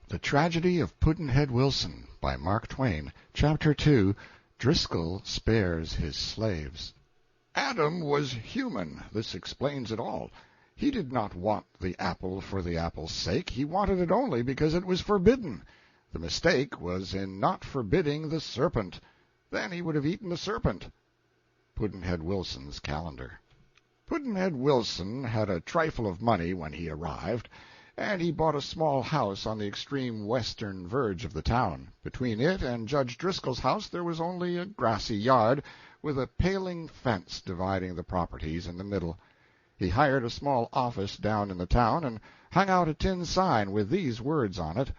The Tragedy of Pudd'nhead Wilson, by Mark Twain. Chapter 2. Driscoll Spares His Slaves. Adam was human. This explains it all. He did not want the apple for the apple's sake. He wanted it only because it was forbidden. The mistake was in not forbidding the serpent. Then he would have eaten the serpent. Pudd'nhead Wilson's Calendar. Pudd'nhead Wilson had a trifle of money when he arrived, and he bought a small house on the extreme western verge of the town. Between it and Judge Driscoll's house there was only a grassy yard, with a paling fence dividing the properties in the middle. He hired a small office down in the town and hung out a tin sign with these words on it: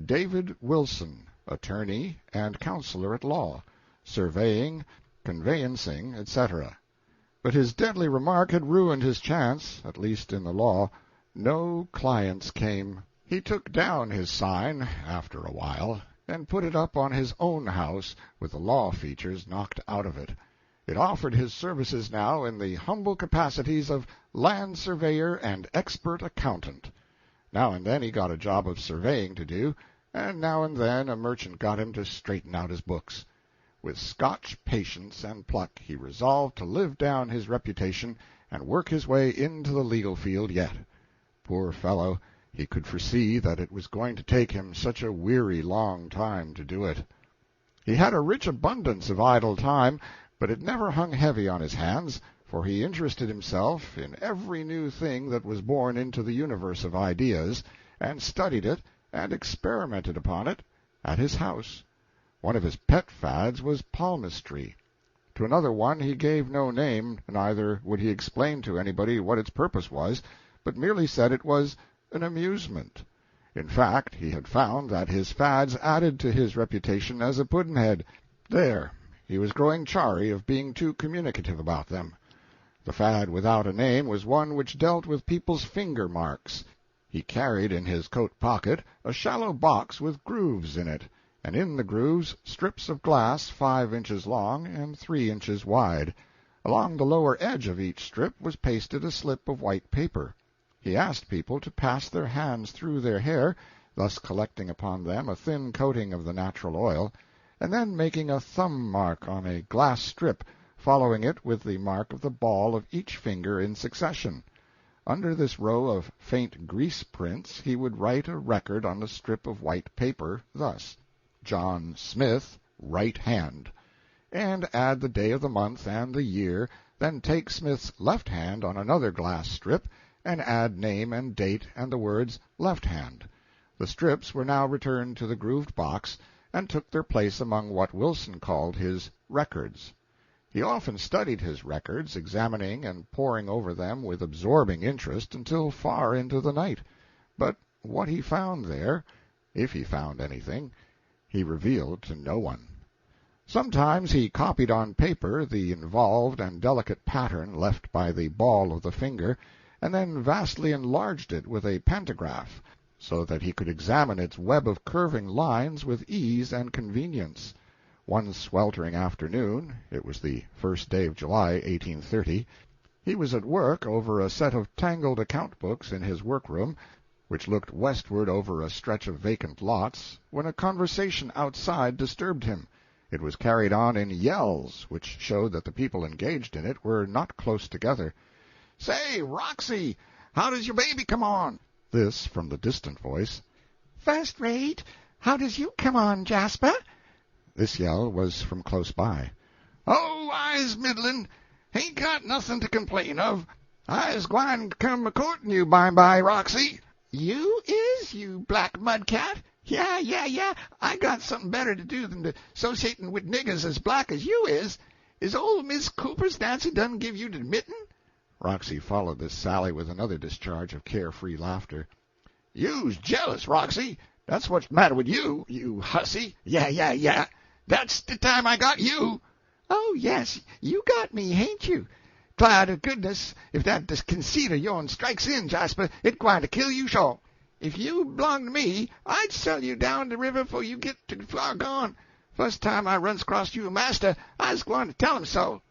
David Wilson, attorney and counselor at law, surveying, conveyancing, etc. But his deadly remark had ruined his chance, at least in the law. No clients came. He took down his sign, after a while, and put it up on his own house, with the law features knocked out of it. It offered his services now in the humble capacities of land surveyor and expert accountant. Now and then he got a job of surveying to do, and now and then a merchant got him to straighten out his books. With Scotch patience and pluck he resolved to live down his reputation and work his way into the legal field yet. Poor fellow, he could foresee that it was going to take him such a weary long time to do it. He had a rich abundance of idle time, but it never hung heavy on his hands, for he interested himself in every new thing that was born into the universe of ideas, and studied it and experimented upon it at his house. One of his pet fads was palmistry. To another one he gave no name, neither would he explain to anybody what its purpose was, but merely said it was an amusement. In fact, he had found that his fads added to his reputation as a pudd'nhead. There, he was growing chary of being too communicative about them. The fad without a name was one which dealt with people's finger marks. He carried in his coat pocket a shallow box with grooves in it, and in the grooves strips of glass 5 inches long and 3 inches wide. Along the lower edge of each strip was pasted a slip of white paper. He asked people to pass their hands through their hair, thus collecting upon them a thin coating of the natural oil, and then making a thumb mark on a glass strip, following it with the mark of the ball of each finger in succession. Under this row of faint grease prints he would write a record on the strip of white paper, thus: John Smith, right hand, and add the day of the month and the year, then take Smith's left hand on another glass strip, and add name and date and the words left hand. The strips were now returned to the grooved box, and took their place among what Wilson called his records. He often studied his records, examining and poring over them with absorbing interest until far into the night. But what he found there, if he found anything, he revealed to no one. Sometimes he copied on paper the involved and delicate pattern left by the ball of the finger, and then vastly enlarged it with a pantograph, so that he could examine its web of curving lines with ease and convenience. One sweltering afternoon, it was the first day of July, 1830, he was at work over a set of tangled account books in his workroom, which looked westward over a stretch of vacant lots, when a conversation outside disturbed him. It was carried on in yells, which showed that the people engaged in it were not close together. "Say, Roxy, how does your baby come on?" This from the distant voice. "First rate. How does you come on, Jasper?" This yell was from close by. "Oh, I's middlin'. Hain't got nothin' to complain of. I's gwine to come a-courtin' you by, Roxy." "You is, you black mudcat? Yeah. I got something better to do than to associatin' with niggers as black as you is. Is old Miss Cooper's Nancy done give you the mitten?" Roxy followed this sally with another discharge of care-free laughter. "You's jealous, Roxy. That's what's the matter with you, you hussy. Yeah. That's the time I got you." "Oh, yes, you got me, hain't you? 'Clah to goodness, if that conceit of yourn strikes in, Jasper, it gwine to kill you sure. If you belonged to me, I'd sell you down the river 'fore you get to far gone. First time I runs across you, master, I's gwine to tell him so."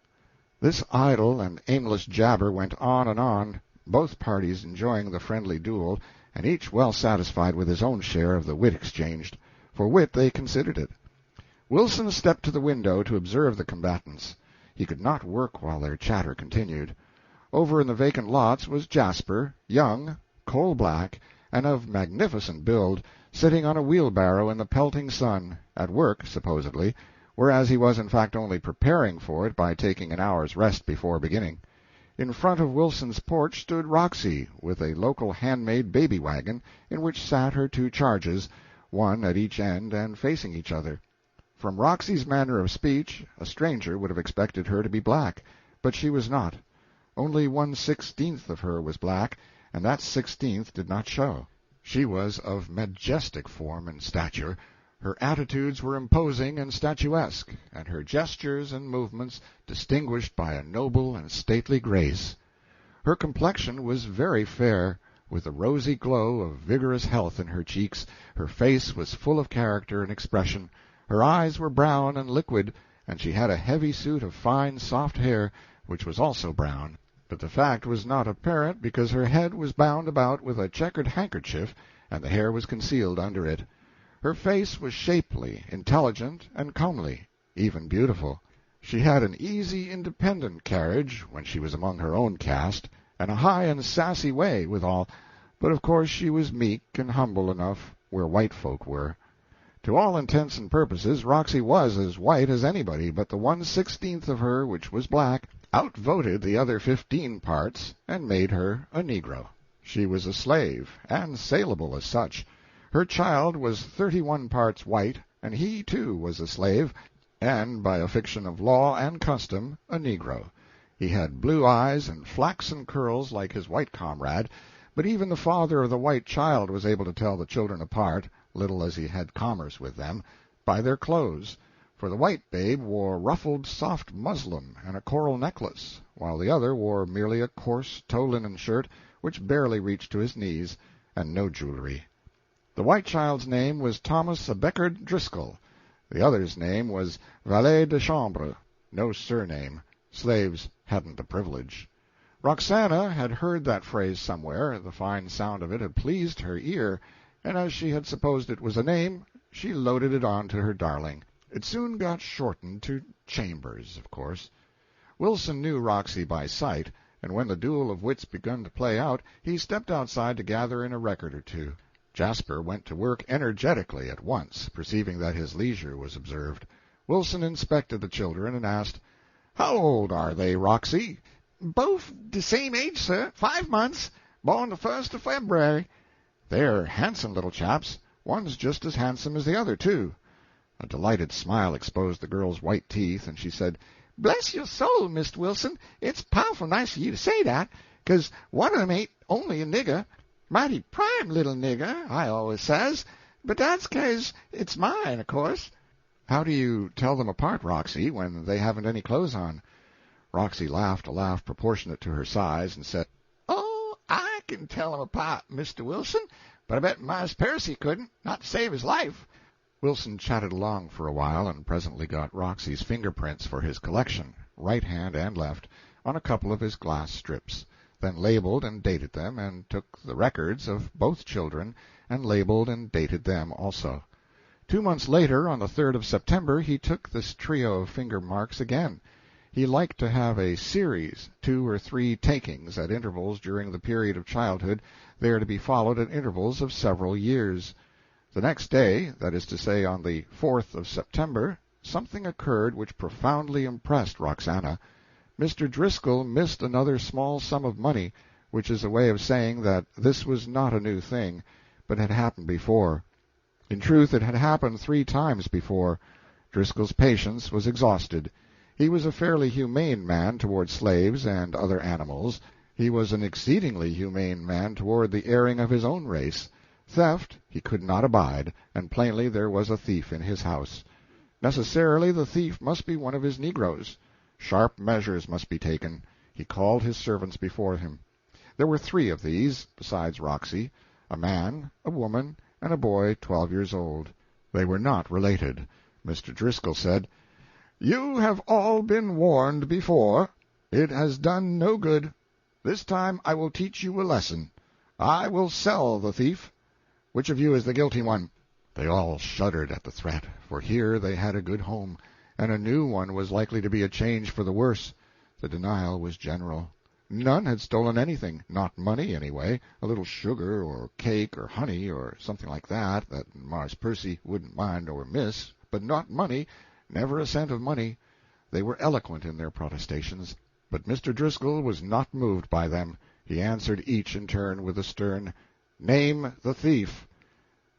This idle and aimless jabber went on and on, both parties enjoying the friendly duel, and each well satisfied with his own share of the wit exchanged, for wit they considered it. Wilson stepped to the window to observe the combatants. He could not work while their chatter continued. Over in the vacant lots was Jasper, young, coal-black, and of magnificent build, sitting on a wheelbarrow in the pelting sun, at work, supposedly, whereas he was in fact only preparing for it by taking an hour's rest before beginning. In front of Wilson's porch stood Roxy, with a local handmade baby wagon, in which sat her two charges, one at each end and facing each other. From Roxy's manner of speech, a stranger would have expected her to be black, but she was not. Only 1/16 of her was black, and that 16th did not show. She was of majestic form and stature. Her attitudes were imposing and statuesque, and her gestures and movements distinguished by a noble and stately grace. Her complexion was very fair, with a rosy glow of vigorous health in her cheeks. Her face was full of character and expression. Her eyes were brown and liquid, and she had a heavy suit of fine, soft hair, which was also brown. But the fact was not apparent because her head was bound about with a checkered handkerchief, and the hair was concealed under it. Her face was shapely, intelligent, and comely, even beautiful. She had an easy, independent carriage when she was among her own caste, and a high and sassy way withal, but of course she was meek and humble enough where white folk were. To all intents and purposes Roxy was as white as anybody, but the 1/16 of her which was black outvoted the other 15 parts and made her a negro. She was a slave, and saleable as such. Her child was 31 parts white, and he, too, was a slave, and, by a fiction of law and custom, a negro. He had blue eyes and flaxen curls like his white comrade, but even the father of the white child was able to tell the children apart, little as he had commerce with them, by their clothes, for the white babe wore ruffled soft muslin and a coral necklace, while the other wore merely a coarse tow-linen shirt which barely reached to his knees, and no jewelry. The white child's name was Thomas Beckard Driscoll. The other's name was valet de chambre, no surname. Slaves hadn't the privilege. Roxana had heard that phrase somewhere. The fine sound of it had pleased her ear, and as she had supposed it was a name, she loaded it on to her darling. It soon got shortened to Chambers, of course. Wilson knew Roxy by sight, and when the duel of wits begun to play out, he stepped outside to gather in a record or two. Jasper went to work energetically at once, perceiving that his leisure was observed. Wilson inspected the children and asked, "How old are they, Roxy?" "Both the same age, sir. 5 months. Born the 1st of February." "They're handsome little chaps. One's just as handsome as the other, too." A delighted smile exposed the girl's white teeth, and she said, "Bless your soul, Mr. Wilson, it's powerful nice of you to say that, 'cause one of them ain't only a nigger. Mighty prime little nigger, I always says, but that's 'cause it's mine, of course." "How do you tell them apart, Roxy, when they haven't any clothes on?" Roxy laughed a laugh proportionate to her size, and said, "Oh, I can tell 'em apart, Mr. Wilson, but I bet Mars Percy couldn't, not to save his life." Wilson chatted along for a while, and presently got Roxy's fingerprints for his collection, right hand and left, on a couple of his glass strips, then labeled and dated them, and took the records of both children and labeled and dated them also. 2 months later, on the 3rd of September, he took this trio of finger marks again. He liked to have a series, 2 or 3 takings at intervals during the period of childhood, there to be followed at intervals of several years. The next day, that is to say on the 4th of September, something occurred which profoundly impressed Roxana. Mr. Driscoll missed another small sum of money, which is a way of saying that this was not a new thing, but had happened before. In truth, it had happened 3 times before. Driscoll's patience was exhausted. He was a fairly humane man toward slaves and other animals. He was an exceedingly humane man toward the erring of his own race. Theft he could not abide, and plainly there was a thief in his house. Necessarily the thief must be one of his negroes. Sharp measures must be taken. He called his servants before him. There were 3 of these, besides Roxy, a man, a woman, and a boy 12 years old. They were not related. Mr. Driscoll said, "You have all been warned before. It has done no good. This time I will teach you a lesson. I will sell the thief. Which of you is the guilty one?" They all shuddered at the threat, for here they had a good home, and a new one was likely to be a change for the worse. The denial was general. None had stolen anything, not money, anyway, a little sugar or cake or honey or something like that Marse Percy wouldn't mind or miss, but not money, never a cent of money. They were eloquent in their protestations, but Mr. Driscoll was not moved by them. He answered each in turn with a stern, "Name the thief."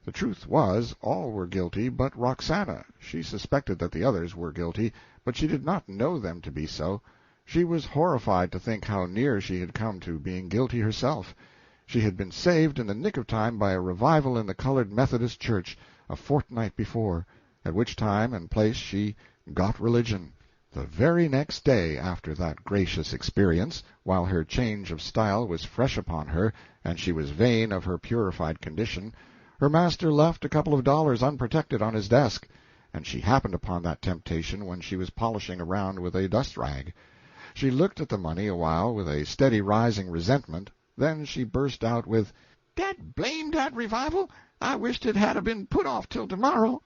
The truth was, all were guilty but Roxana. She suspected that the others were guilty, but she did not know them to be so. She was horrified to think how near she had come to being guilty herself. She had been saved in the nick of time by a revival in the colored Methodist Church a fortnight before, at which time and place she got religion. The very next day after that gracious experience, while her change of style was fresh upon her, and she was vain of her purified condition, her master left a couple of dollars unprotected on his desk, and she happened upon that temptation when she was polishing around with a dust-rag. She looked at the money a while with a steady rising resentment, then she burst out with, "Dad blame dat revival! I wished it had been put off till tomorrow."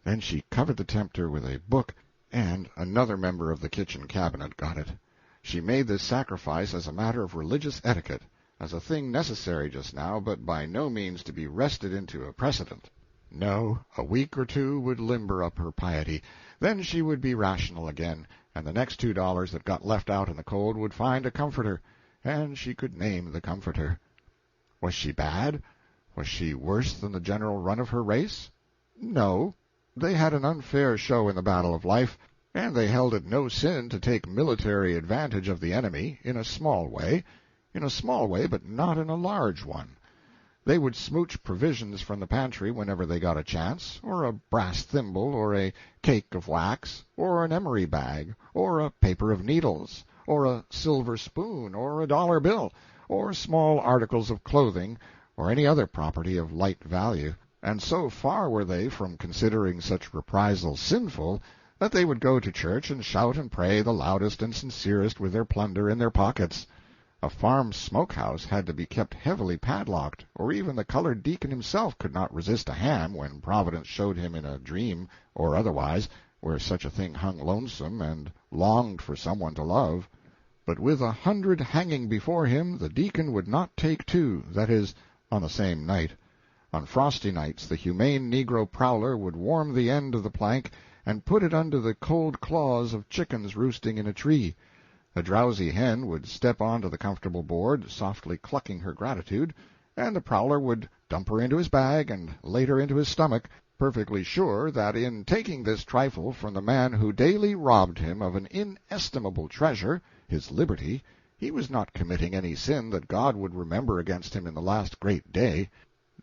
Then she covered the tempter with a book, and another member of the kitchen cabinet got it. She made this sacrifice as a matter of religious etiquette, as a thing necessary just now, but by no means to be wrested into a precedent. No, a week or two would limber up her piety, then she would be rational again, and the next $2 that got left out in the cold would find a comforter, and she could name the comforter. Was she bad? Was she worse than the general run of her race? No. They had an unfair show in the battle of life, and they held it no sin to take military advantage of the enemy in a small way, but not in a large one. They would smooch provisions from the pantry whenever they got a chance, or a brass thimble, or a cake of wax, or an emery bag, or a paper of needles, or a silver spoon, or a dollar bill, or small articles of clothing, or any other property of light value, and so far were they from considering such reprisals sinful that they would go to church and shout and pray the loudest and sincerest with their plunder in their pockets. A farm smokehouse had to be kept heavily padlocked, or even the colored deacon himself could not resist a ham when Providence showed him in a dream, or otherwise, where such a thing hung lonesome and longed for someone to love. But with 100 hanging before him, the deacon would not take two, that is, on the same night. On frosty nights the humane negro prowler would warm the end of the plank and put it under the cold claws of chickens roosting in a tree. A drowsy hen would step onto the comfortable board, softly clucking her gratitude, and the prowler would dump her into his bag and later into his stomach, perfectly sure that in taking this trifle from the man who daily robbed him of an inestimable treasure, his liberty, he was not committing any sin that God would remember against him in the last great day.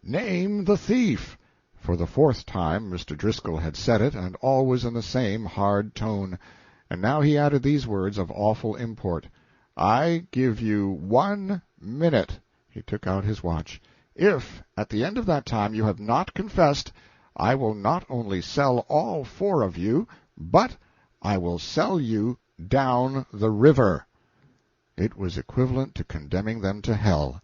Name the thief! For the 4th time Mr. Driscoll had said it, and always in the same hard tone. And now he added these words of awful import, "I give you 1 minute." He took out his watch. "If, at the end of that time, you have not confessed, I will not only sell all 4 of you, but I will sell you down the river." It was equivalent to condemning them to hell.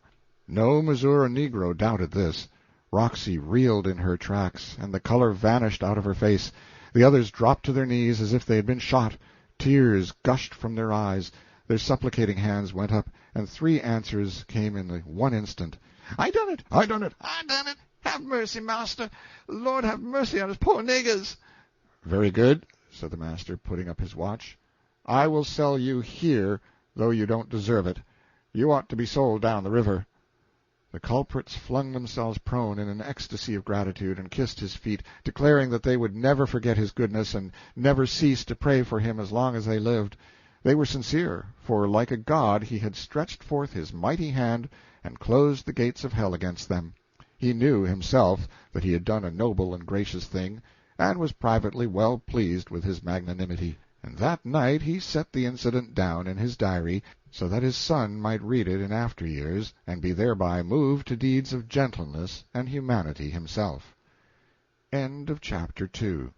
No Missouri negro doubted this. Roxy reeled in her tracks, and the color vanished out of her face. The others dropped to their knees as if they had been shot. Tears gushed from their eyes. Their supplicating hands went up, and 3 answers came in the one instant. "I done it! I done it! I done it! Have mercy, master! Lord have mercy on us poor niggers!" "Very good," said the master, putting up his watch. "I will sell you here, though you don't deserve it. You ought to be sold down the river." The culprits flung themselves prone in an ecstasy of gratitude and kissed his feet, declaring that they would never forget his goodness and never cease to pray for him as long as they lived. They were sincere, for like a god he had stretched forth his mighty hand and closed the gates of hell against them. He knew himself that he had done a noble and gracious thing, and was privately well pleased with his magnanimity. And that night he set the incident down in his diary, so that his son might read it in after years and be thereby moved to deeds of gentleness and humanity himself. End of chapter 2.